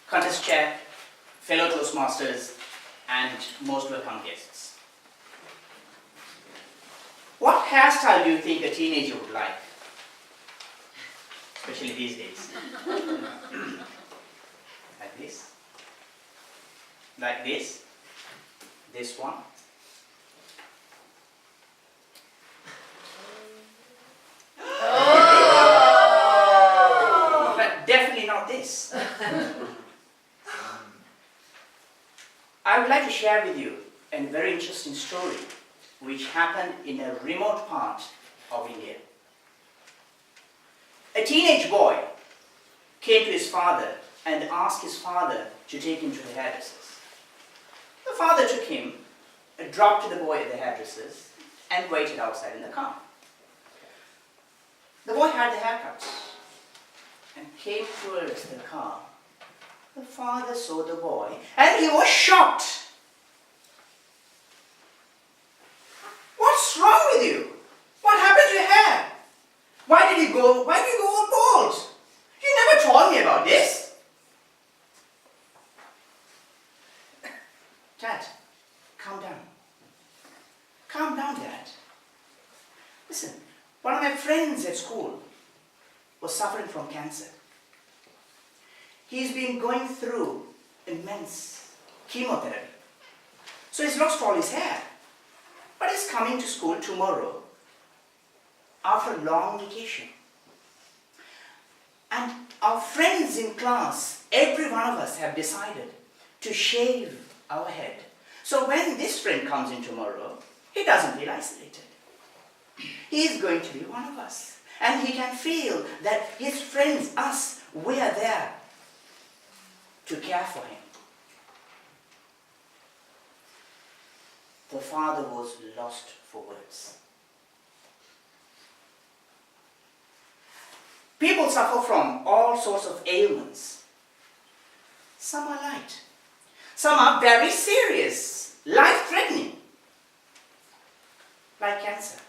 contest chair, fellow Toastmasters, and most welcome guests. What hairstyle do you think a teenager would like? Especially these days. Like this. Like this. This one. But definitely not this. I would like to share with you a very interesting story which happened in a remote part of India. A teenage boy came to his father and asked his father to take him to the hairdresser's. The father took him, dropped the boy at the hairdresser's, and waited outside in the car. The boy had the haircut and came towards the car. The father saw the boy and he was shocked. What's wrong with you? What happened to your hair? Why did you go all bald? You never told me about this. Dad, calm down. Calm down, Dad. Listen, one of my friends at school was suffering from cancer. He's been going through immense chemotherapy. So he's lost all his hair. But he's coming to school tomorrow after a long vacation. And our friends in class, every one of us have decided to shave our head. So when this friend comes in tomorrow, he doesn't feel isolated. He is going to be one of us. And he can feel that his friends, us, we are there to care for him. The father was lost for words. People suffer from all sorts of ailments. Some are light. Some are very serious, life-threatening, like cancer.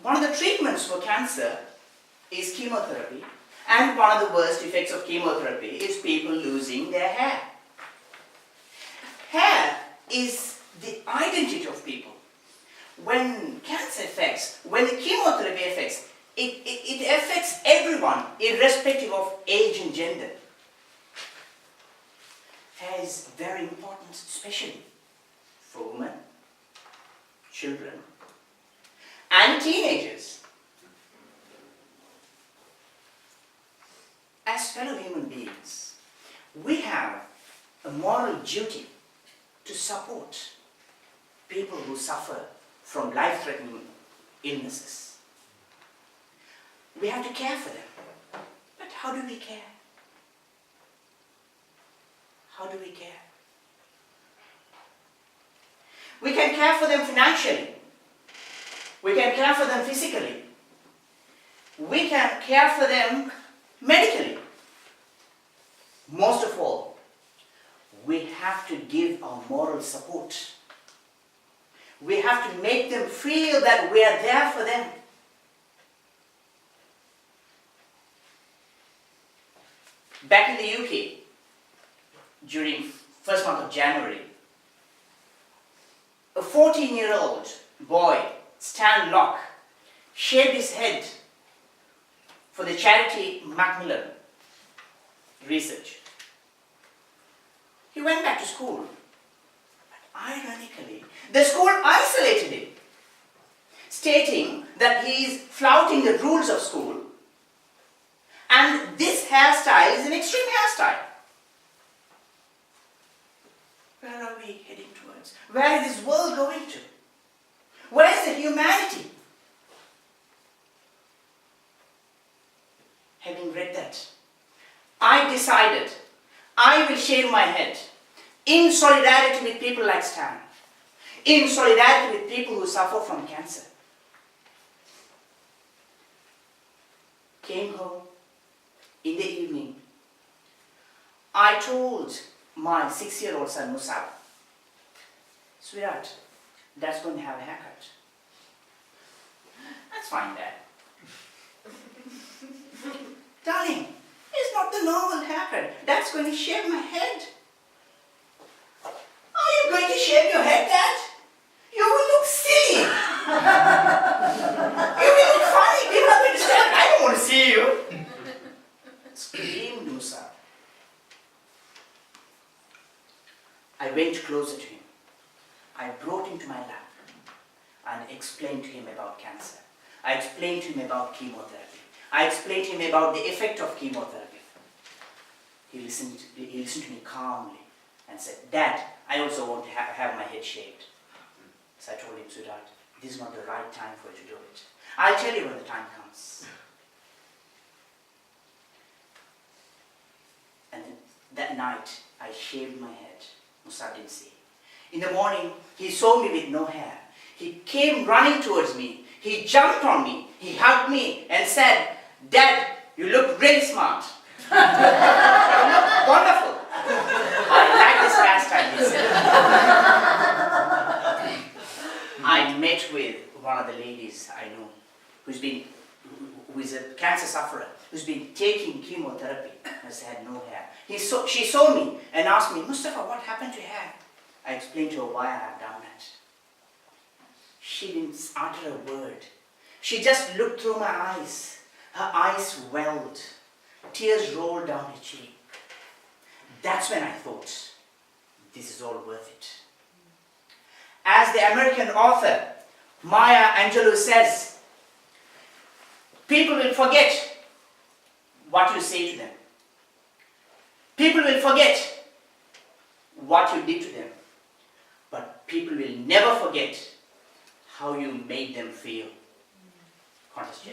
One of the treatments for cancer is chemotherapy, and one of the worst effects of chemotherapy is people losing their hair. Hair is the identity of people. When cancer affects, when the chemotherapy affects, it affects everyone, irrespective of age and gender. Hair is very important, especially for women, children, and teenagers. As fellow human beings, we have a moral duty to support people who suffer from life-threatening illnesses. We have to care for them. But how do we care? How do we care? We can care for them financially. We can care for them physically. We can care for them medically. Most of all, we have to give our moral support. We have to make them feel that we are there for them. Back in the UK, during first month of January, a 14-year-old boy, Stan Locke, shaved his head for the charity Macmillan Research. He went back to school. But ironically, the school isolated him, stating that he is flouting the rules of school and this hairstyle is an extreme hairstyle. Where are we heading towards? Where is this world going to? Where is the humanity? Having read that, I decided I will shave my head in solidarity with people like Stan, in solidarity with people who suffer from cancer. Came home in the evening. I told my 6-year-old son Mustapha, sweetheart, Dad's going to have a haircut. That's fine, Dad. Darling, it's not the normal haircut. Dad's going to shave my head. Are you going to shave your head, Dad? You will look silly. You will look funny. People are going to stand. I don't want to see you. Screamed Musa. I went closer to him. I brought him to my lap and explained to him about cancer. I explained to him about chemotherapy. I explained to him about the effect of chemotherapy. He listened to me calmly and said, Dad, I also want to have my head shaved. So I told him, sweetheart, this is not the right time for you to do it. I'll tell you when the time comes. And then that night, I shaved my head. Musa didn't see. In the morning, he saw me with no hair. He came running towards me. He jumped on me. He hugged me and said, Dad, you look really smart. You look wonderful. I like this hairstyle, he said. I met with one of the ladies I know who is a cancer sufferer, who's been taking chemotherapy, has had no hair. She saw me and asked me, Mustapha, what happened to your hair? I explained to her why I have done that. She didn't utter a word. She just looked through my eyes. Her eyes welled. Tears rolled down her cheek. That's when I thought, this is all worth it. As the American author Maya Angelou says, people will forget what you say to them. People will forget what you did to them. But people will never forget how you made them feel. Contest.